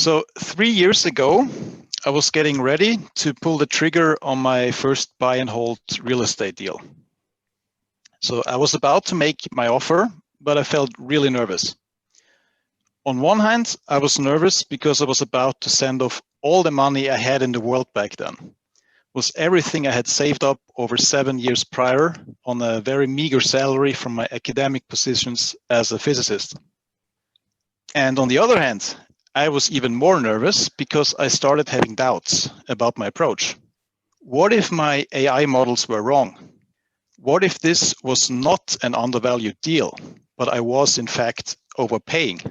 So 3 years ago, I was getting ready to pull the trigger on my first buy and hold real estate deal. So I was about to make my offer, but I felt really nervous. On one hand, I was nervous because I was about to send off all the money I had in the world back then. It was everything I had saved up over 7 years prior on a very meager salary from my academic positions as a physicist. And on the other hand, I was even more nervous because I started having doubts about my approach. What if my AI models were wrong? What if this was not an undervalued deal, but I was in fact overpaying?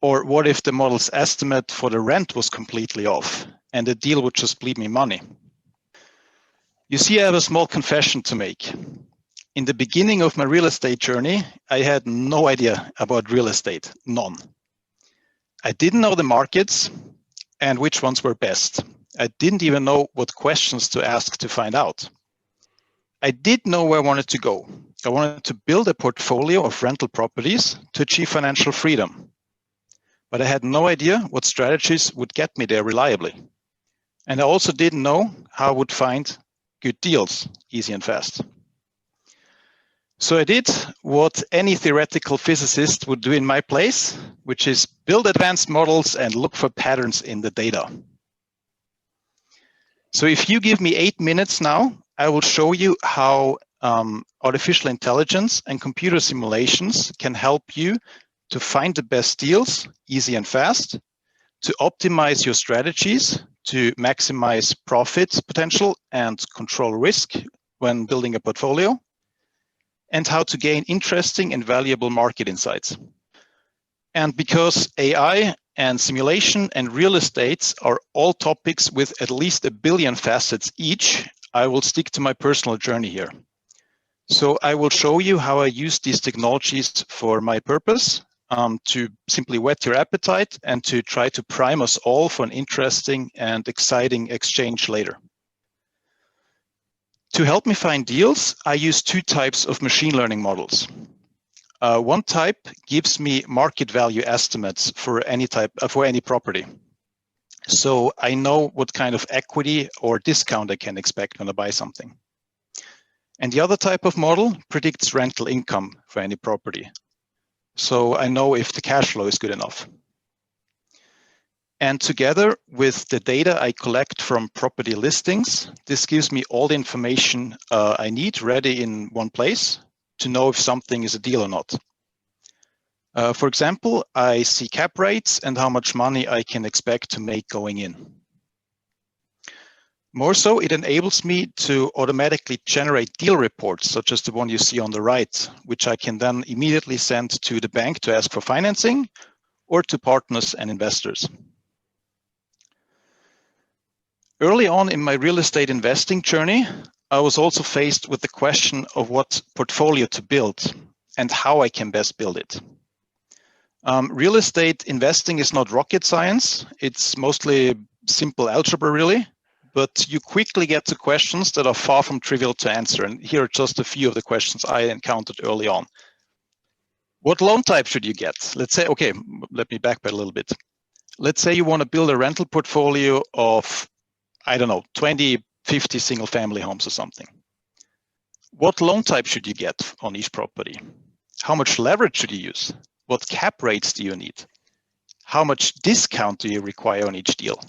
Or what if the model's estimate for the rent was completely off and the deal would just bleed me money? You see, I have a small confession to make. In the beginning of my real estate journey, I had no idea about real estate, none. I didn't know the markets and which ones were best. I didn't even know what questions to ask to find out. I did know where I wanted to go. I wanted to build a portfolio of rental properties to achieve financial freedom. But I had no idea what strategies would get me there reliably. And I also didn't know how I would find good deals, easy and fast. So I did what any theoretical physicist would do in my place, which is build advanced models and look for patterns in the data. So if you give me 8 minutes now, I will show you how artificial intelligence and computer simulations can help you to find the best deals, easy and fast, to optimize your strategies, to maximize profit potential and control risk when building a portfolio, and how to gain interesting and valuable market insights. And because AI and simulation and real estate are all topics with at least 1 billion facets each, I will stick to my personal journey here. So I will show you how I use these technologies for my purpose, to simply whet your appetite and to try to prime us all for an interesting and exciting exchange later. To help me find deals, I use 2 types of machine learning models. One type gives me market value estimates for any property. So I know what kind of equity or discount I can expect when I buy something. And the other type of model predicts rental income for any property. So I know if the cash flow is good enough. And together with the data I collect from property listings, this gives me all the information I need ready in one place to know if something is a deal or not. For example, I see cap rates and how much money I can expect to make going in. More so, it enables me to automatically generate deal reports, such as the one you see on the right, which I can then immediately send to the bank to ask for financing or to partners and investors. Early on in my real estate investing journey, I was also faced with the question of what portfolio to build and how I can best build it. Real estate investing is not rocket science. It's mostly simple algebra, really, but you quickly get to questions that are far from trivial to answer. And here are just a few of the questions I encountered early on. What loan type should you get? Let's say, okay, let me backpedal a little bit. Let's say you want to build a rental portfolio of, I don't know, 20, 50 single family homes or something. What loan type should you get on each property? How much leverage should you use? What cap rates do you need? How much discount do you require on each deal?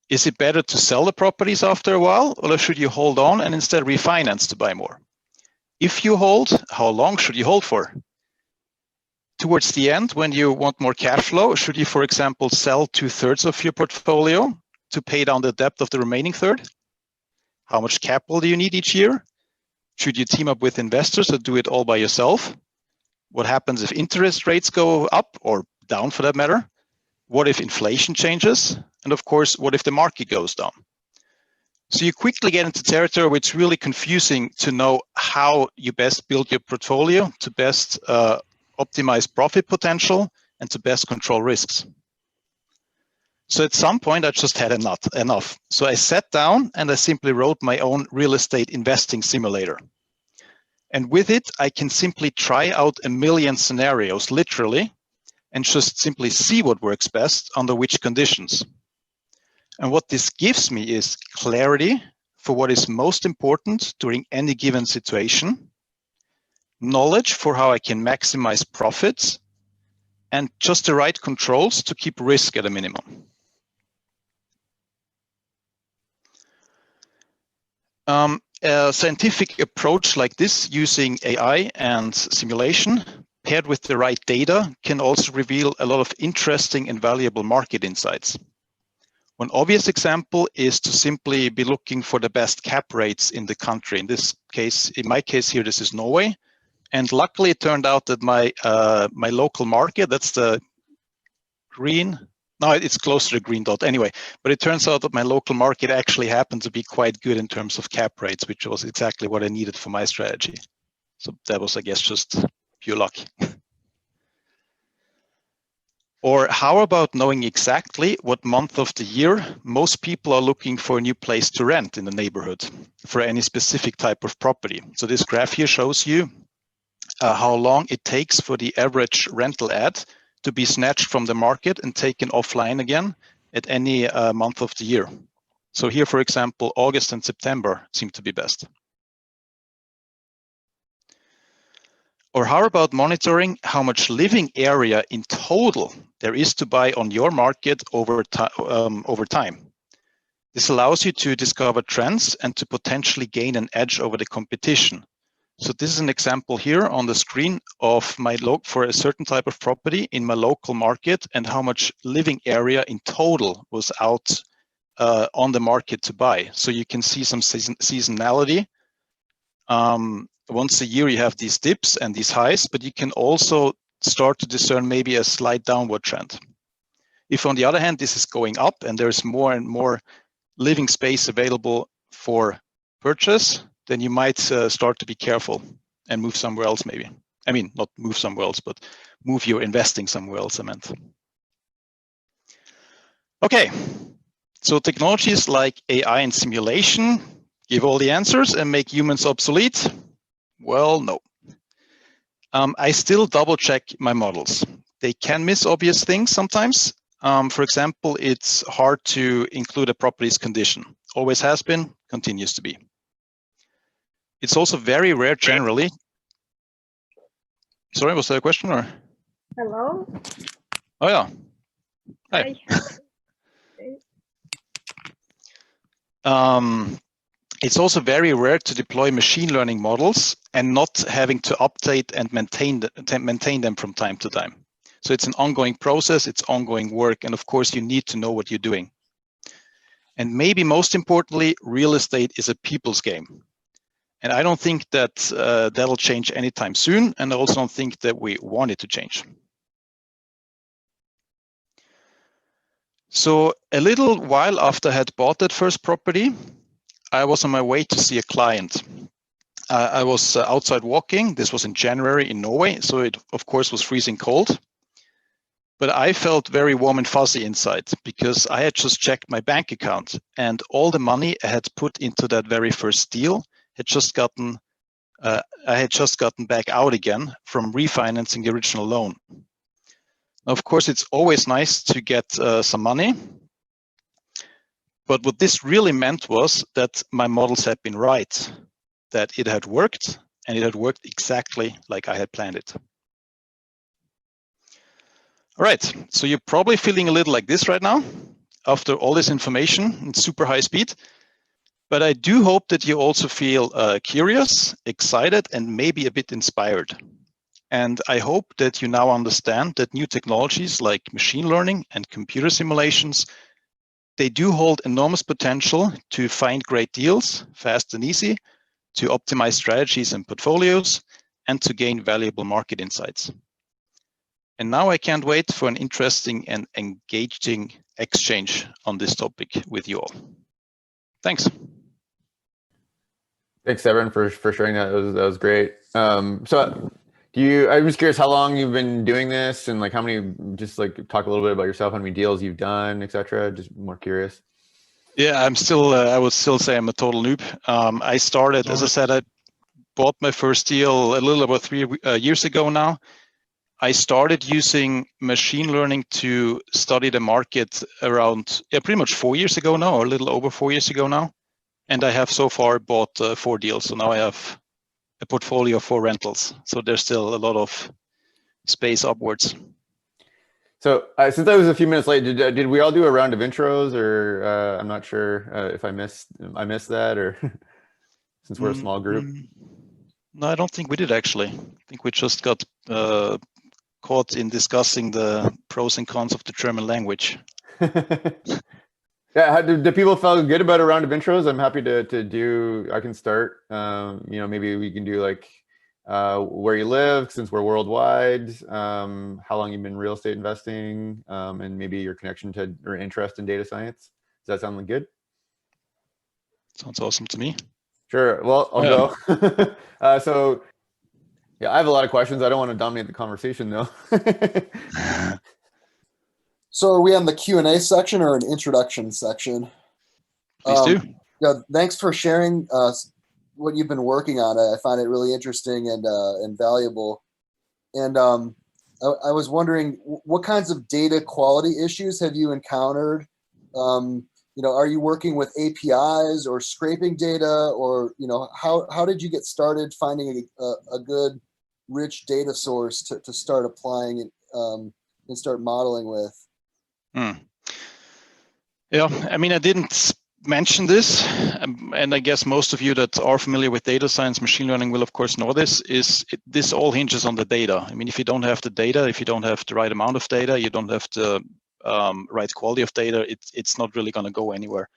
Is it better to sell the properties after a while, or should you hold on and instead refinance to buy more? If you hold, how long should you hold for? Towards the end, when you want more cash flow, should you, for example, sell 2/3 of your portfolio to pay down the debt of the remaining third? How much capital do you need each year? Should you team up with investors or do it all by yourself? What happens if interest rates go up or down for that matter? What if inflation changes? And of course, what if the market goes down? So you quickly get into territory where it's really confusing to know how you best build your portfolio to best optimize profit potential and to best control risks. So at some point, I just had enough. So I sat down and I simply wrote my own real estate investing simulator. And with it, I can simply try out 1 million scenarios, literally, and just simply see what works best under which conditions. And what this gives me is clarity for what is most important during any given situation, knowledge for how I can maximize profits, and just the right controls to keep risk at a minimum. A scientific approach like this using AI and simulation paired with the right data can also reveal a lot of interesting and valuable market insights. One obvious example is to simply be looking for the best cap rates in the country. In this case, in my case here, this is Norway. And luckily it turned out that my local market, that's the green, no, it's close to the green dot anyway, but it turns out that my local market actually happened to be quite good in terms of cap rates, which was exactly what I needed for my strategy. So that was, I guess, just pure luck. Or how about knowing exactly what month of the year most people are looking for a new place to rent in the neighborhood for any specific type of property? So this graph here shows you how long it takes for the average rental ad to be snatched from the market and taken offline again at any month of the year. So here, for example, August and September seem to be best. Or how about monitoring how much living area in total there is to buy on your market over time? This allows you to discover trends and to potentially gain an edge over the competition. So this is an example here on the screen of my for a certain type of property in my local market and how much living area in total was out on the market to buy. So you can see some seasonality. Once a year you have these dips and these highs, but you can also start to discern maybe a slight downward trend. If on the other hand, this is going up and there's more and more living space available for purchase, then you might start to be careful and move somewhere else maybe. I mean, not move somewhere else, but move your investing somewhere else, I meant. Okay, so technologies like AI and simulation give all the answers and make humans obsolete? Well, no. I still double check my models. They can miss obvious things sometimes. For example, it's hard to include a property's condition. Always has been, continues to be. It's also very rare generally. Sorry, was there a question or? Hello. Oh yeah. Hi. It's also very rare to deploy machine learning models and not having to update and maintain them from time to time. So it's an ongoing process, it's ongoing work, and of course you need to know what you're doing. And maybe most importantly, real estate is a people's game. And I don't think that that'll change anytime soon, and I also don't think that we want it to change. So a little while after I had bought that first property, I was on my way to see a client. I was outside walking. This was in January in Norway, so it of course was freezing cold. But I felt very warm and fuzzy inside because I had just checked my bank account and all the money I had put into that very first deal had just gotten, I had just gotten back out again from refinancing the original loan. Of course, it's always nice to get some money. But what this really meant was that my models had been right, that it had worked, and it had worked exactly like I had planned it. All right, so you're probably feeling a little like this right now, after all this information in super high speed. But I do hope that you also feel curious, excited, and maybe a bit inspired. And I hope that you now understand that new technologies like machine learning and computer simulations, they do hold enormous potential to find great deals, fast and easy, to optimize strategies and portfolios, and to gain valuable market insights. And now I can't wait for an interesting and engaging exchange on this topic with you all. Thanks. Thanks, Severin, for sharing that. That was great. So I was curious how long you've been doing this and like how many, just like talk a little bit about yourself, how many deals you've done, etc. Just more curious. Yeah, I'm still, I would still say I'm a total noob. I started, as I said, I bought my first deal a little over 3 years ago now. I started using machine learning to study the market around pretty much 4 years ago now, or a little over 4 years ago now. And I have so far bought 4 deals. So now I have a portfolio of 4 rentals. So there's still a lot of space upwards. So since I was a few minutes late, did we all do a round of intros, or I'm not sure if I missed that, or since we're a small group? No, I don't think we did actually. I think we just got caught in discussing the pros and cons of the German language. Yeah, do people feel good about a round of intros? I'm happy to do. I can start. Maybe we can do like where you live, since we're worldwide. How long you've been real estate investing, and maybe your connection to or interest in data science. Does that sound like good? Sounds awesome to me. Sure. Well, I'll go. So, yeah, I have a lot of questions. I don't want to dominate the conversation, though. So are we on the Q&A section or an introduction section? Please do. Yeah, thanks for sharing what you've been working on. I find it really interesting and valuable. And I was wondering, what kinds of data quality issues have you encountered? Are you working with APIs or scraping data, or how did you get started finding a good, rich data source to start applying it and start modeling with? Yeah, I mean, I didn't mention this, and I guess most of you that are familiar with data science, machine learning will of course know this, this all hinges on the data. I mean, if you don't have the data, if you don't have the right amount of data, you don't have the right quality of data, it's not really going to go anywhere.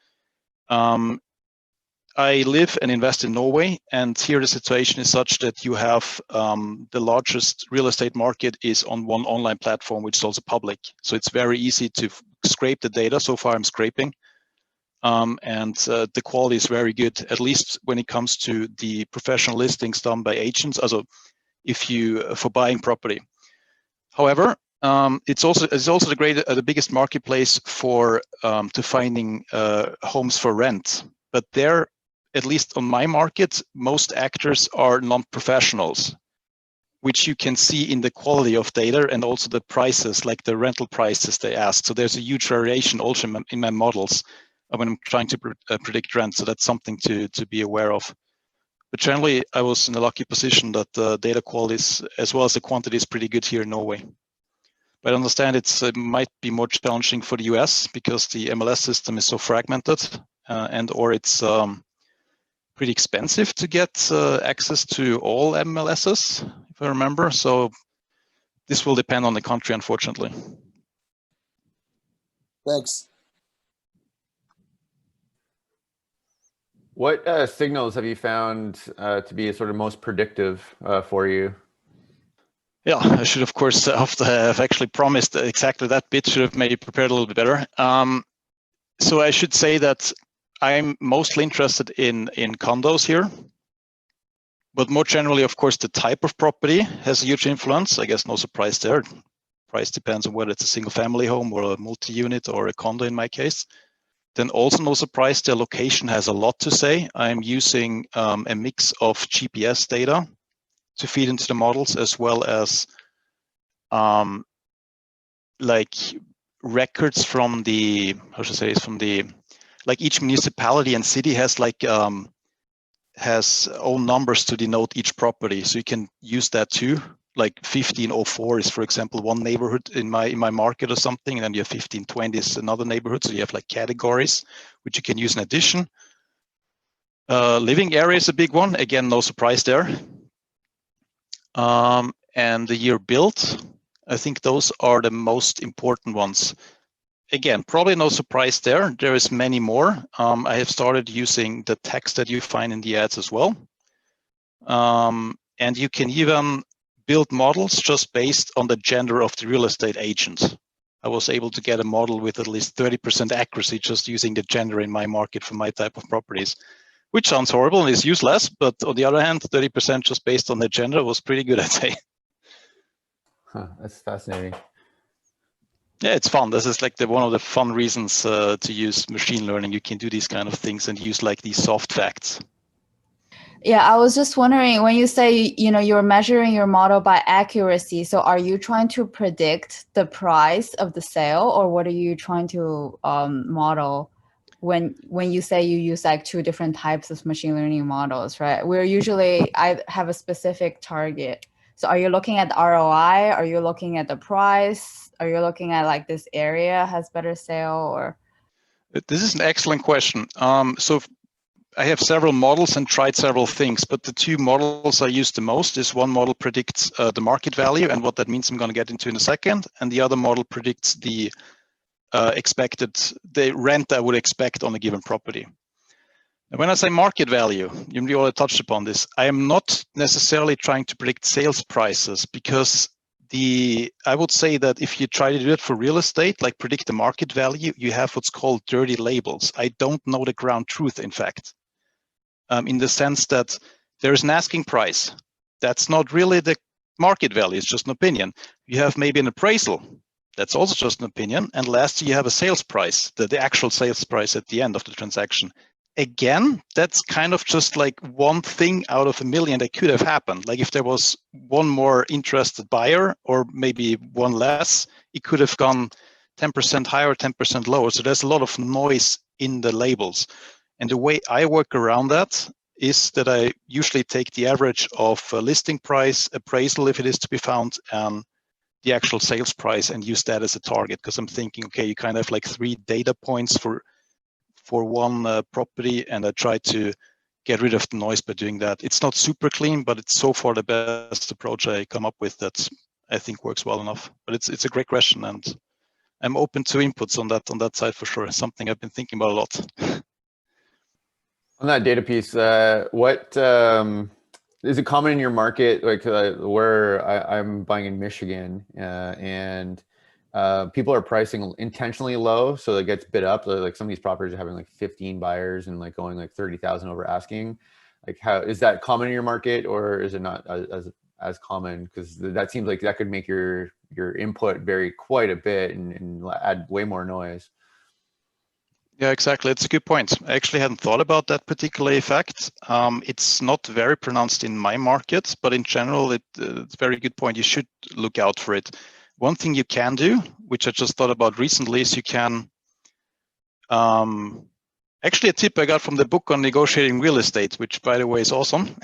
I live and invest in Norway, and here the situation is such that you have the largest real estate market is on one online platform, which is also public. So it's very easy to scrape the data. So far I'm scraping. And the quality is very good, at least when it comes to the professional listings done by agents, also for buying property. However, it's also the biggest marketplace for to finding homes for rent. But there, at least on my market, most actors are non-professionals, which you can see in the quality of data and also the prices, like the rental prices they ask. So there's a huge variation also in my models when I'm trying to predict rent. So that's something to be aware of. But generally, I was in a lucky position that the data quality is, as well as the quantity, is pretty good here in Norway. But I understand it might be more challenging for the US because the MLS system is so fragmented or it's pretty expensive to get access to all MLSs, if I remember. So this will depend on the country, unfortunately. Thanks. What signals have you found to be sort of most predictive for you? Yeah, I should, of course, have actually promised exactly that bit, should have maybe prepared a little bit better. So I should say that I'm mostly interested in condos here. But more generally, of course, the type of property has a huge influence. I guess no surprise there. Price depends on whether it's a single family home or a multi-unit or a condo in my case. Then also no surprise, the location has a lot to say. I'm using a mix of GPS data to feed into the models, as well as like records from the, like each municipality and city has has own numbers to denote each property. So you can use that too. Like 1504 is, for example, one neighborhood in my market or something, and then you have 1520 is another neighborhood. So you have like categories, which you can use in addition. Living area is a big one. Again, no surprise there. And the year built, I think those are the most important ones. Again, probably no surprise there. There is many more. I have started using the text that you find in the ads as well. And you can even build models just based on the gender of the real estate agent. I was able to get a model with at least 30% accuracy just using the gender in my market for my type of properties, which sounds horrible and is useless. But on the other hand, 30% just based on the gender was pretty good, I'd say. Huh, that's fascinating. Yeah, it's fun. This is like one of the fun reasons to use machine learning. You can do these kind of things and use like these soft facts. Yeah, I was just wondering, when you say, you're measuring your model by accuracy, so are you trying to predict the price of the sale, or what are you trying to model when you say you use like two different types of machine learning models, right? I have a specific target. So are you looking at the ROI? Are you looking at the price? Are you looking at like this area has better sale, or? This is an excellent question. So I have several models and tried several things, but the two models I use the most is one model predicts the market value and what that means I'm going to get into in a second, and the other model predicts the rent I would expect on a given property. And when I say market value, you already touched upon this, I am not necessarily trying to predict sales prices, because I would say that if you try to do it for real estate, like predict the market value, you have what's called dirty labels. I don't know the ground truth, in fact. In the sense that there is an asking price. That's not really the market value, it's just an opinion. You have maybe an appraisal, that's also just an opinion. And lastly, you have a sales price, the actual sales price at the end of the transaction. Again, that's kind of just like one thing out of a million that could have happened. Like if there was one more interested buyer or maybe one less, it could have gone 10% higher or 10% lower. So there's a lot of noise in the labels. And the way I work around that is that I usually take the average of listing price, appraisal if it is to be found, and the actual sales price, and use that as a target, because I'm thinking, okay, you kind of have like 3 data points for one property, and I try to get rid of the noise by doing that. It's not super clean, but it's so far the best approach I come up with that I think works well enough. But it's a great question, and I'm open to inputs on that side for sure. Something I've been thinking about a lot. On that data piece, what is it common in your market? Like where I'm buying in Michigan, and people are pricing intentionally low, so it gets bid up. Like some of these properties are having like 15 buyers and like going like 30,000 over asking. Like, how is that common in your market, or is it not as common? Because that seems like that could make your input vary quite a bit and add way more noise. Yeah, exactly. It's a good point. I actually hadn't thought about that particular effect. It's not very pronounced in my market, but in general, it's a very good point. You should look out for it. One thing you can do, which I just thought about recently, is you can, actually a tip I got from the book on negotiating real estate, which by the way is awesome,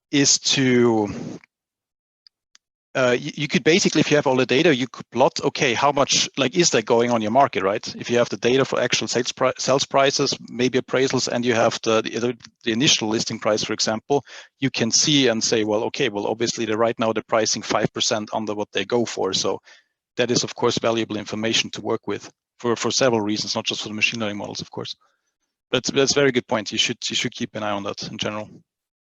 is to, you could basically, if you have all the data, you could plot, okay, how much is that going on your market, right? If you have the data for actual sales prices, maybe appraisals, and you have the initial listing price, for example, you can see and say, well, okay, well, obviously right now they're pricing 5% under what they go for. So that is, of course, valuable information to work with for several reasons, not just for the machine learning models, of course. But that's a very good point. You should keep an eye on that in general.